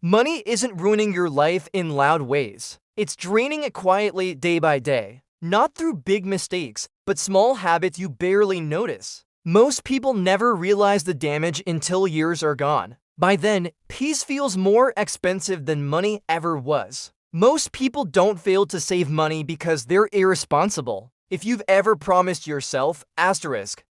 Money isn't ruining your life in loud ways. It's draining it quietly day by day. Not through big mistakes, but small habits you barely notice. Most people never realize the damage until years are gone. By then, peace feels more expensive than money ever was. Most people don't fail to save money because they're irresponsible. If you've ever promised yourself,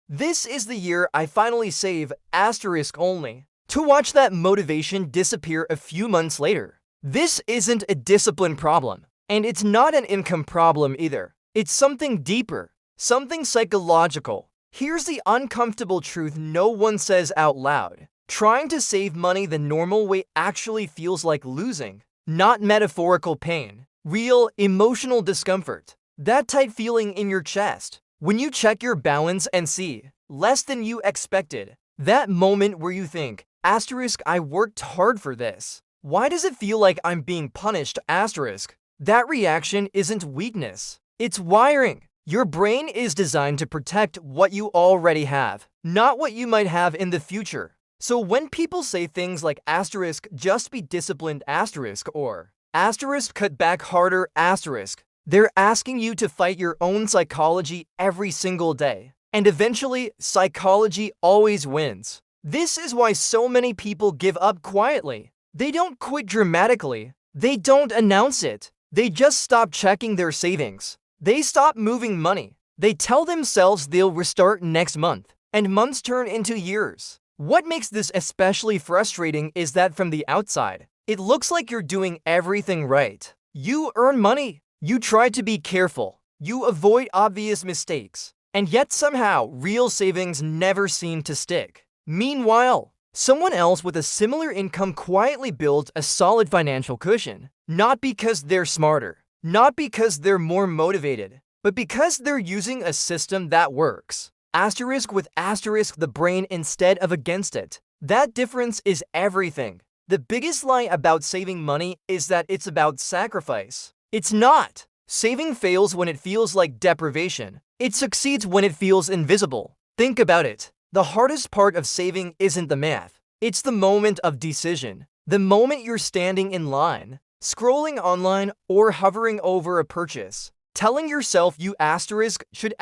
this is the year I finally save, only, to watch that motivation disappear a few months later. This isn't a discipline problem, and it's not an income problem either. It's something deeper, something psychological. Here's the uncomfortable truth no one says out loud. Trying to save money the normal way actually feels like losing. Not metaphorical pain, real emotional discomfort. That tight feeling in your chest when you check your balance and see less than you expected. That moment where you think, I worked hard for this. Why does it feel like I'm being punished? That reaction isn't weakness. It's wiring. Your brain is designed to protect what you already have, not what you might have in the future. So when people say things like just be disciplined or cut back harder they're asking you to fight your own psychology every single day. And eventually, psychology always wins. This is why so many people give up quietly. They don't quit dramatically. They don't announce it. They just stop checking their savings. They stop moving money. They tell themselves they'll restart next month. And months turn into years. What makes this especially frustrating is that from the outside, it looks like you're doing everything right. You earn money. You try to be careful. You avoid obvious mistakes. And yet somehow, real savings never seem to stick. Meanwhile, someone else with a similar income quietly builds a solid financial cushion. Not because they're smarter. Not because they're more motivated. But because they're using a system that works. With the brain instead of against it. That difference is everything. The biggest lie about saving money is that it's about sacrifice. It's not. Saving fails when it feels like deprivation. It succeeds when it feels invisible. Think about it. The hardest part of saving isn't the math. It's the moment of decision. The moment you're standing in line, scrolling online, or hovering over a purchase, telling yourself you should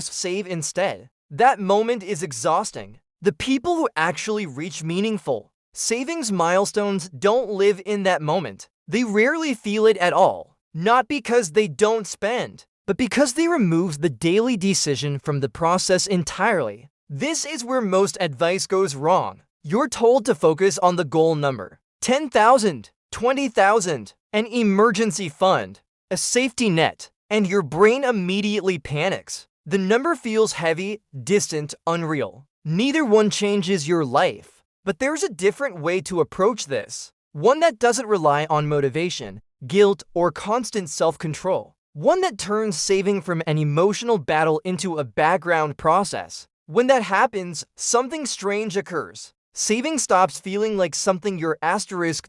save instead. That moment is exhausting. The people who actually reach meaningful savings milestones don't live in that moment. They rarely feel it at all. Not because they don't spend, but because they remove the daily decision from the process entirely. This is where most advice goes wrong. You're told to focus on the goal number, 10,000, 20,000, an emergency fund, a safety net, and your brain immediately panics. The number feels heavy, distant, unreal. Neither one changes your life. But there's a different way to approach this. One that doesn't rely on motivation, guilt, or constant self-control. One that turns saving from an emotional battle into a background process. When that happens, something strange occurs. Saving stops feeling like something you're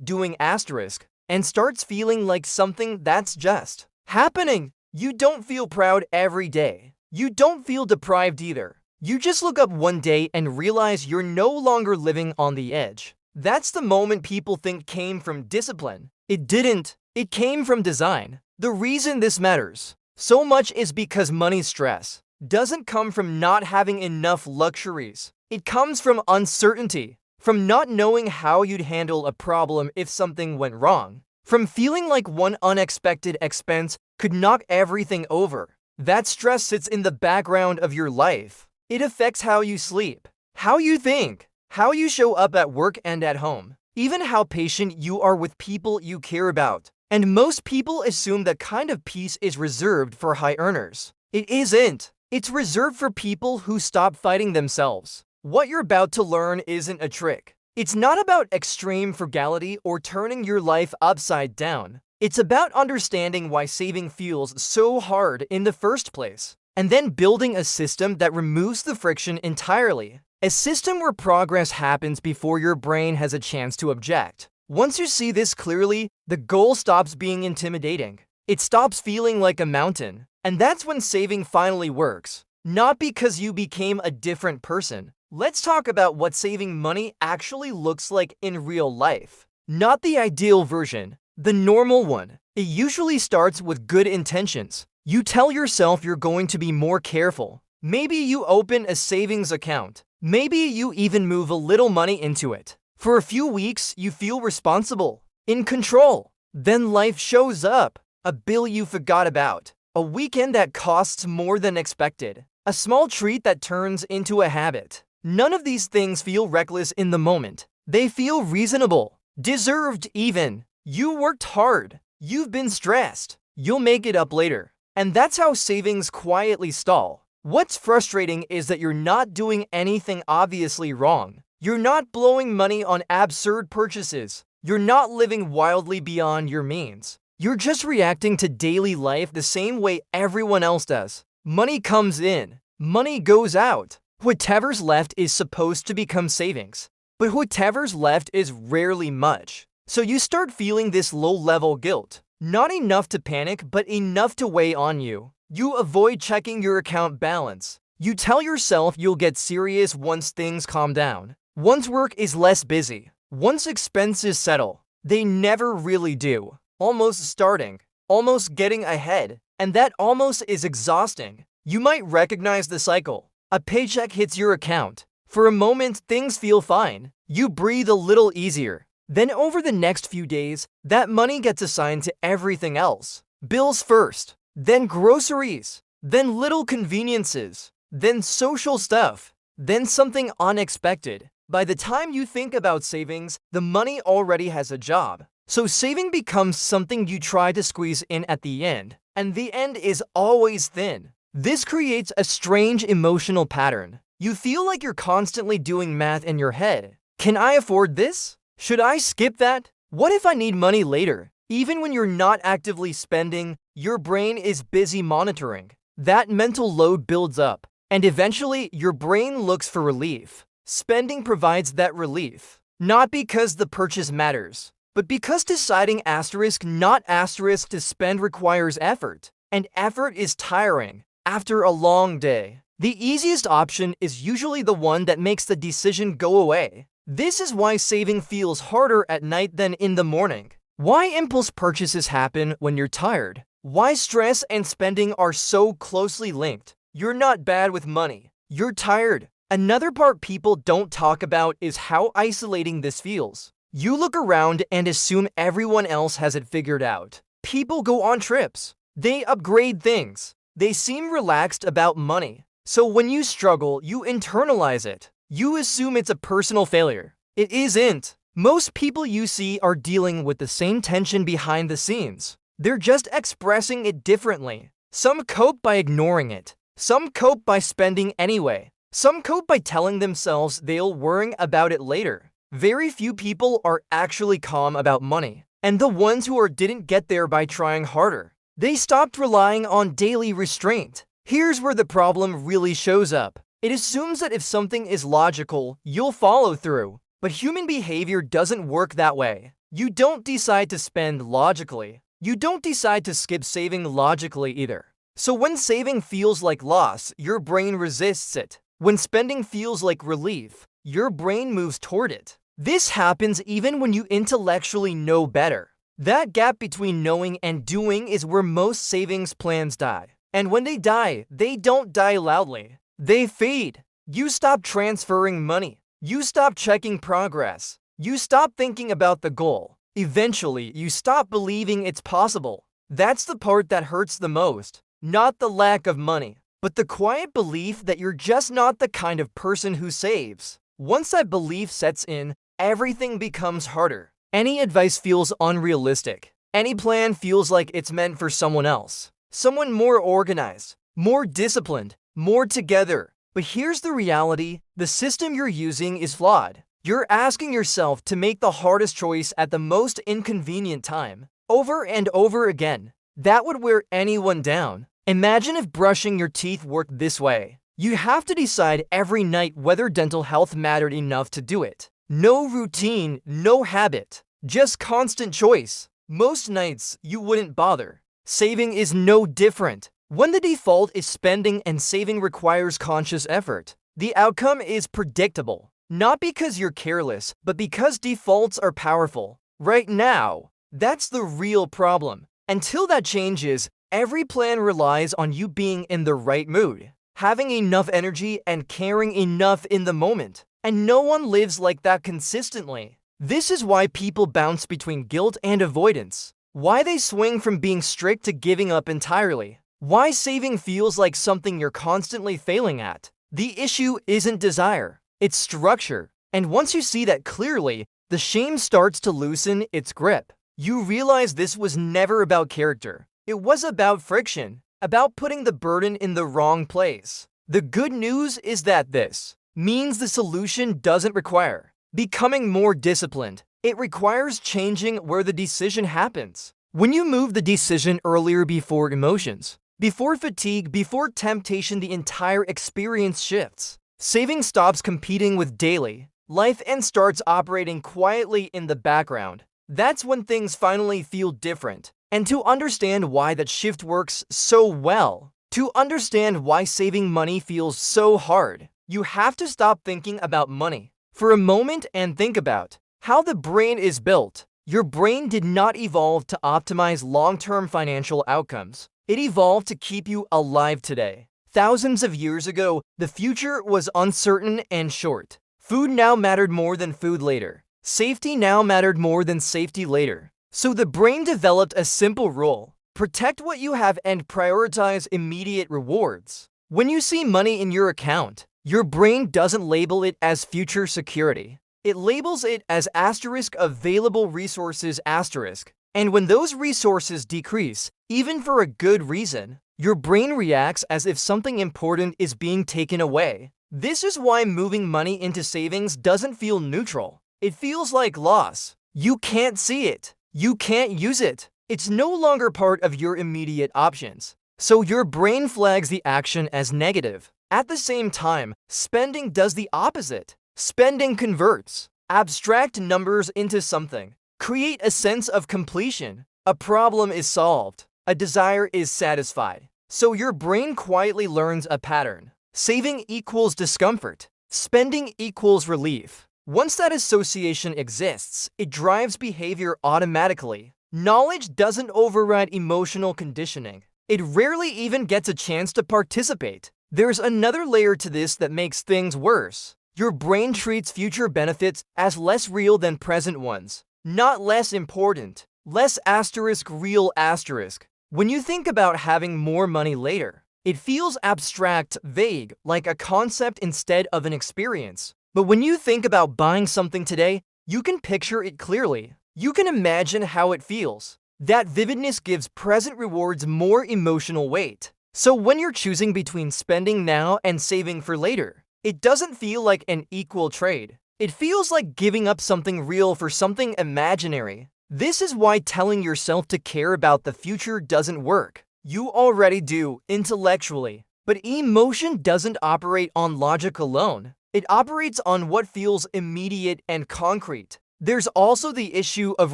doing and starts feeling like something that's just happening. You don't feel proud every day. You don't feel deprived either. You just look up one day and realize you're no longer living on the edge. That's the moment people think came from discipline. It didn't. It came from design. The reason this matters so much is because money stress doesn't come from not having enough luxuries. It comes from uncertainty, from not knowing how you'd handle a problem if something went wrong, from feeling like one unexpected expense could knock everything over. That stress sits in the background of your life. It affects how you sleep, how you think, how you show up at work and at home, even how patient you are with people you care about. And most people assume that kind of peace is reserved for high earners. It isn't. It's reserved for people who stop fighting themselves. What you're about to learn isn't a trick. It's not about extreme frugality or turning your life upside down. It's about understanding why saving feels so hard in the first place, and then building a system that removes the friction entirely. A system where progress happens before your brain has a chance to object. Once you see this clearly, the goal stops being intimidating. It stops feeling like a mountain. And that's when saving finally works. Not because you became a different person. Let's talk about what saving money actually looks like in real life. Not the ideal version, the normal one. It usually starts with good intentions. You tell yourself you're going to be more careful. Maybe you open a savings account. Maybe you even move a little money into it. For a few weeks, you feel responsible, in control. Then life shows up. A bill you forgot about. A weekend that costs more than expected. A small treat that turns into a habit. None of these things feel reckless in the moment. They feel reasonable, deserved even. You worked hard. You've been stressed. You'll make it up later. And that's how savings quietly stall. What's frustrating is that you're not doing anything obviously wrong. You're not blowing money on absurd purchases. You're not living wildly beyond your means. You're just reacting to daily life the same way everyone else does. Money comes in. Money goes out. Whatever's left is supposed to become savings. But whatever's left is rarely much. So you start feeling this low-level guilt. Not enough to panic, but enough to weigh on you. You avoid checking your account balance. You tell yourself you'll get serious once things calm down. Once work is less busy. Once expenses settle. They never really do. Almost starting. Almost getting ahead. And that almost is exhausting. You might recognize the cycle. A paycheck hits your account. For a moment, things feel fine. You breathe a little easier. Then over the next few days, that money gets assigned to everything else. Bills first. Then groceries. Then little conveniences. Then social stuff. Then something unexpected. By the time you think about savings, the money already has a job. So saving becomes something you try to squeeze in at the end. And the end is always thin. This creates a strange emotional pattern. You feel like you're constantly doing math in your head. Can I afford this? Should I skip that? What if I need money later? Even when you're not actively spending, your brain is busy monitoring. That mental load builds up, and eventually your brain looks for relief. Spending provides that relief, not because the purchase matters, but because deciding not to spend requires effort, and effort is tiring after a long day. The easiest option is usually the one that makes the decision go away. This is why saving feels harder at night than in the morning. Why impulse purchases happen when you're tired. Why stress and spending are so closely linked. You're not bad with money. You're tired. Another part people don't talk about is how isolating this feels. You look around and assume everyone else has it figured out. People go on trips. They upgrade things. They seem relaxed about money. So when you struggle, you internalize it. You assume it's a personal failure. It isn't. Most people you see are dealing with the same tension behind the scenes. They're just expressing it differently. Some cope by ignoring it. Some cope by spending anyway. Some cope by telling themselves they'll worry about it later. Very few people are actually calm about money. And the ones who didn't get there by trying harder. They stopped relying on daily restraint. Here's where the problem really shows up. It assumes that if something is logical, you'll follow through. But human behavior doesn't work that way. You don't decide to spend logically. You don't decide to skip saving logically either. So when saving feels like loss, your brain resists it. When spending feels like relief, your brain moves toward it. This happens even when you intellectually know better. That gap between knowing and doing is where most savings plans die. And when they don't die loudly. They fade. You stop transferring money. You stop checking progress. You stop thinking about the goal. Eventually, you stop believing it's possible. That's the part that hurts the most. Not the lack of money, but the quiet belief that you're just not the kind of person who saves. Once that belief sets in, everything becomes harder. Any advice feels unrealistic. Any plan feels like it's meant for someone else. Someone more organized, more disciplined, more together. But here's the reality. The system you're using is flawed. You're asking yourself to make the hardest choice at the most inconvenient time, over and over again. That would wear anyone down. Imagine if brushing your teeth worked this way. You have to decide every night whether dental health mattered enough to do it. No routine, no habit, just constant choice. Most nights, you wouldn't bother. Saving is no different. When the default is spending and saving requires conscious effort, the outcome is predictable. Not because you're careless, but because defaults are powerful. right now. That's the real problem. Until that changes, every plan relies on you being in the right mood, having enough energy and caring enough in the moment. And no one lives like that consistently. This is why people bounce between guilt and avoidance. Why they swing from being strict to giving up entirely. Why saving feels like something you're constantly failing at. The issue isn't desire, it's structure. And once you see that clearly, the shame starts to loosen its grip. You realize this was never about character. It was about friction, about putting the burden in the wrong place. The good news is that this means the solution doesn't require becoming more disciplined. It requires changing where the decision happens. When you move the decision earlier before emotions, before fatigue, before temptation, the entire experience shifts. Saving stops competing with daily life and starts operating quietly in the background. That's when things finally feel different. And to understand why that shift works so well, to understand why saving money feels so hard, you have to stop thinking about money for a moment and think about how the brain is built. Your brain did not evolve to optimize long-term financial outcomes. It evolved to keep you alive today. Thousands of years ago, the future was uncertain and short. Food now mattered more than food later. Safety now mattered more than safety later. So the brain developed a simple rule: protect what you have and prioritize immediate rewards. When you see money in your account, your brain doesn't label it as future security. It labels it as asterisk available resources asterisk. And when those resources decrease, even for a good reason, your brain reacts as if something important is being taken away. This is why moving money into savings doesn't feel neutral. It feels like loss. You can't see it. You can't use it. It's no longer part of your immediate options. So your brain flags the action as negative. At the same time, spending does the opposite. Spending converts abstract numbers into something. Create a sense of completion. A problem is solved. A desire is satisfied. So your brain quietly learns a pattern. Saving equals discomfort. Spending equals relief. Once that association exists, it drives behavior automatically. Knowledge doesn't override emotional conditioning. It rarely even gets a chance to participate. There's another layer to this that makes things worse. Your brain treats future benefits as less real than present ones. Not less important. Less asterisk real asterisk. When you think about having more money later, it feels abstract, vague, like a concept instead of an experience. But when you think about buying something today, you can picture it clearly. You can imagine how it feels. That vividness gives present rewards more emotional weight. So when you're choosing between spending now and saving for later, it doesn't feel like an equal trade. It feels like giving up something real for something imaginary. This is why telling yourself to care about the future doesn't work. You already do, intellectually. But emotion doesn't operate on logic alone. It operates on what feels immediate and concrete. There's also the issue of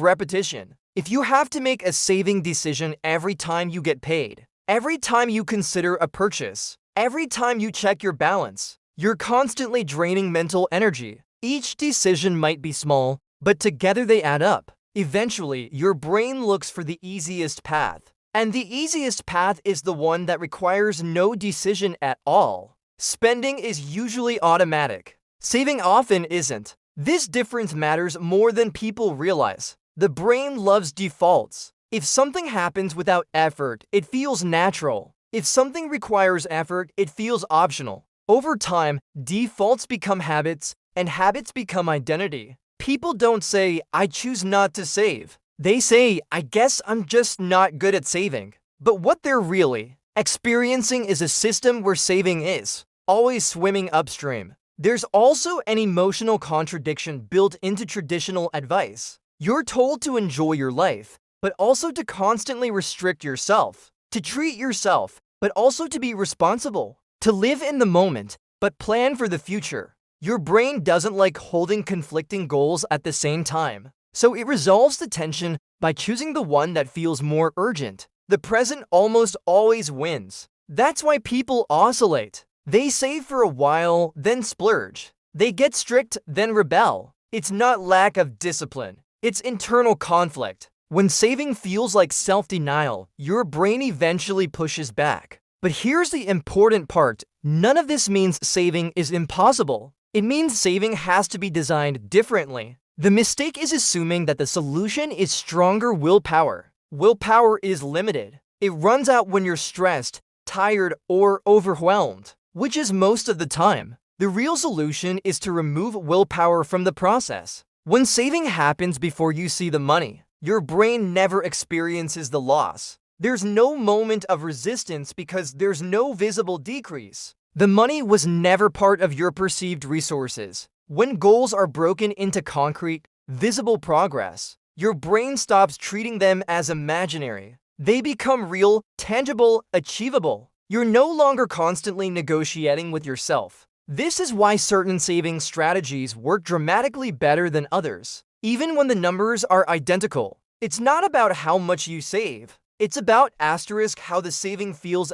repetition. If you have to make a saving decision every time you get paid, every time you consider a purchase, every time you check your balance, you're constantly draining mental energy. Each decision might be small, but together they add up. Eventually, your brain looks for the easiest path. And the easiest path is the one that requires no decision at all. Spending is usually automatic. Saving often isn't. This difference matters more than people realize. The brain loves defaults. If something happens without effort, it feels natural. If something requires effort, it feels optional. Over time, defaults become habits, and habits become identity. People don't say, "I choose not to save." They say, "I guess I'm just not good at saving." But what they're really experiencing is a system where saving is always swimming upstream. There's also an emotional contradiction built into traditional advice. You're told to enjoy your life, but also to constantly restrict yourself, to treat yourself, but also to be responsible, to live in the moment, but plan for the future. Your brain doesn't like holding conflicting goals at the same time, so it resolves the tension by choosing the one that feels more urgent. The present almost always wins. That's why people oscillate. They save for a while, then splurge. They get strict, then rebel. It's not lack of discipline. It's internal conflict. When saving feels like self-denial, your brain eventually pushes back. But here's the important part. None of this means saving is impossible. It means saving has to be designed differently. The mistake is assuming that the solution is stronger willpower. Willpower is limited. It runs out when you're stressed, tired, or overwhelmed, which is most of the time. The real solution is to remove willpower from the process. When saving happens before you see the money, your brain never experiences the loss. There's no moment of resistance because there's no visible decrease. The money was never part of your perceived resources. When goals are broken into concrete, visible progress, your brain stops treating them as imaginary. They become real, tangible, achievable. You're no longer constantly negotiating with yourself. This is why certain saving strategies work dramatically better than others, even when the numbers are identical. It's not about how much you save. It's about how the saving feels.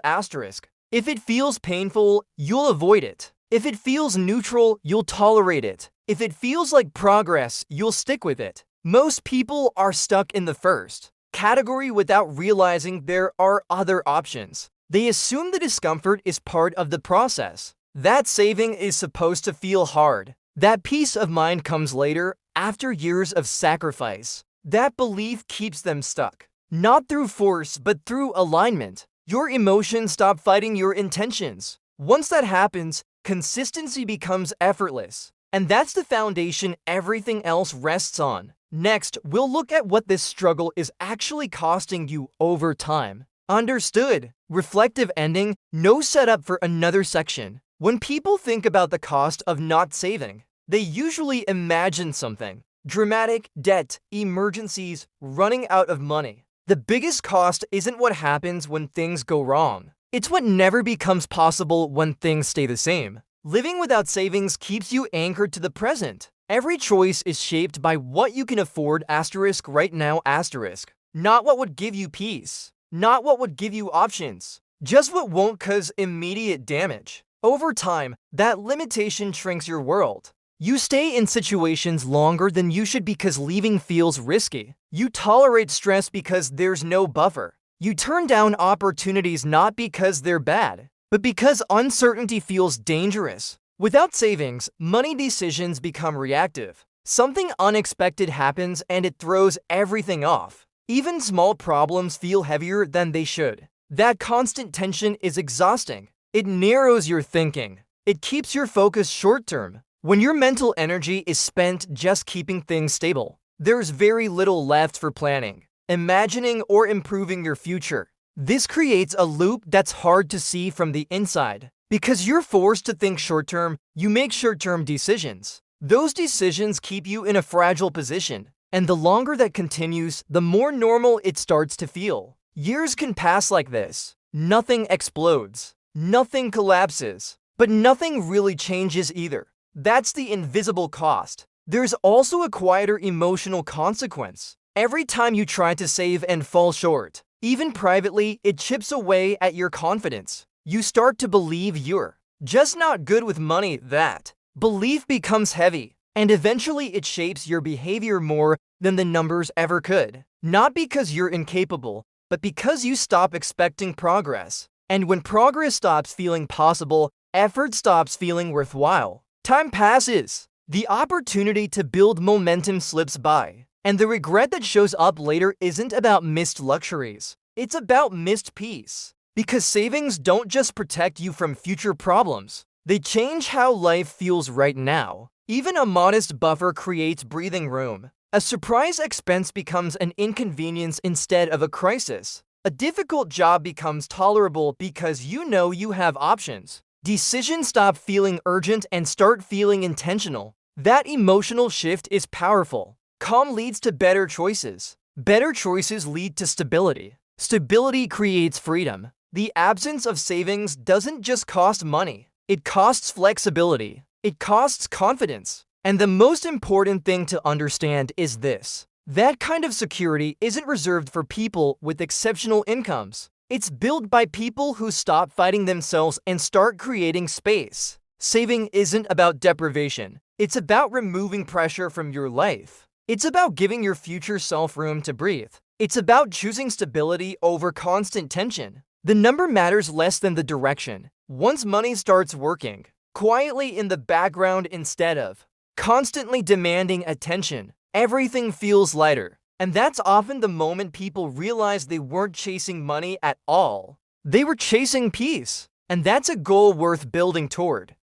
If it feels painful, you'll avoid it. If it feels neutral, you'll tolerate it. If it feels like progress, you'll stick with it. Most people are stuck in the first category without realizing there are other options. They assume the discomfort is part of the process. That saving is supposed to feel hard. That peace of mind comes later, after years of sacrifice. That belief keeps them stuck. Not through force, but through alignment. Your emotions stop fighting your intentions. Once that happens, consistency becomes effortless. And that's the foundation everything else rests on. Next, we'll look at what this struggle is actually costing you over time. Understood. Reflective ending, no setup for another section. When people think about the cost of not saving, they usually imagine something dramatic: debt, emergencies, running out of money. The biggest cost isn't what happens when things go wrong. It's what never becomes possible when things stay the same. Living without savings keeps you anchored to the present. Every choice is shaped by what you can afford right now. Not what would give you peace. Not what would give you options. Just what won't cause immediate damage. Over time, that limitation shrinks your world. You stay in situations longer than you should because leaving feels risky. You tolerate stress because there's no buffer. You turn down opportunities not because they're bad, but because uncertainty feels dangerous. Without savings, money decisions become reactive. Something unexpected happens and it throws everything off. Even small problems feel heavier than they should. That constant tension is exhausting. It narrows your thinking. It keeps your focus short-term. When your mental energy is spent just keeping things stable, there's very little left for planning, imagining, or improving your future. This creates a loop that's hard to see from the inside. Because you're forced to think short-term, you make short-term decisions. Those decisions keep you in a fragile position. And the longer that continues, the more normal it starts to feel. Years can pass like this. Nothing explodes. Nothing collapses. But nothing really changes either. That's the invisible cost. There's also a quieter emotional consequence. Every time you try to save and fall short, even privately, it chips away at your confidence. You start to believe you're just not good with money. That belief becomes heavy, and eventually it shapes your behavior more than the numbers ever could. Not because you're incapable, but because you stop expecting progress. And when progress stops feeling possible, effort stops feeling worthwhile. Time passes. The opportunity to build momentum slips by. And the regret that shows up later isn't about missed luxuries. It's about missed peace. Because savings don't just protect you from future problems. They change how life feels right now. Even a modest buffer creates breathing room. A surprise expense becomes an inconvenience instead of a crisis. A difficult job becomes tolerable because you know you have options. Decisions stop feeling urgent and start feeling intentional. That emotional shift is powerful. Calm leads to better choices. Better choices lead to stability. Stability creates freedom. The absence of savings doesn't just cost money. It costs flexibility. It costs confidence. And the most important thing to understand is this. That kind of security isn't reserved for people with exceptional incomes. It's built by people who stop fighting themselves and start creating space. Saving isn't about deprivation. It's about removing pressure from your life. It's about giving your future self room to breathe. It's about choosing stability over constant tension. The number matters less than the direction. Once money starts working quietly in the background instead of constantly demanding attention, everything feels lighter. And that's often the moment people realize they weren't chasing money at all. They were chasing peace. And that's a goal worth building toward.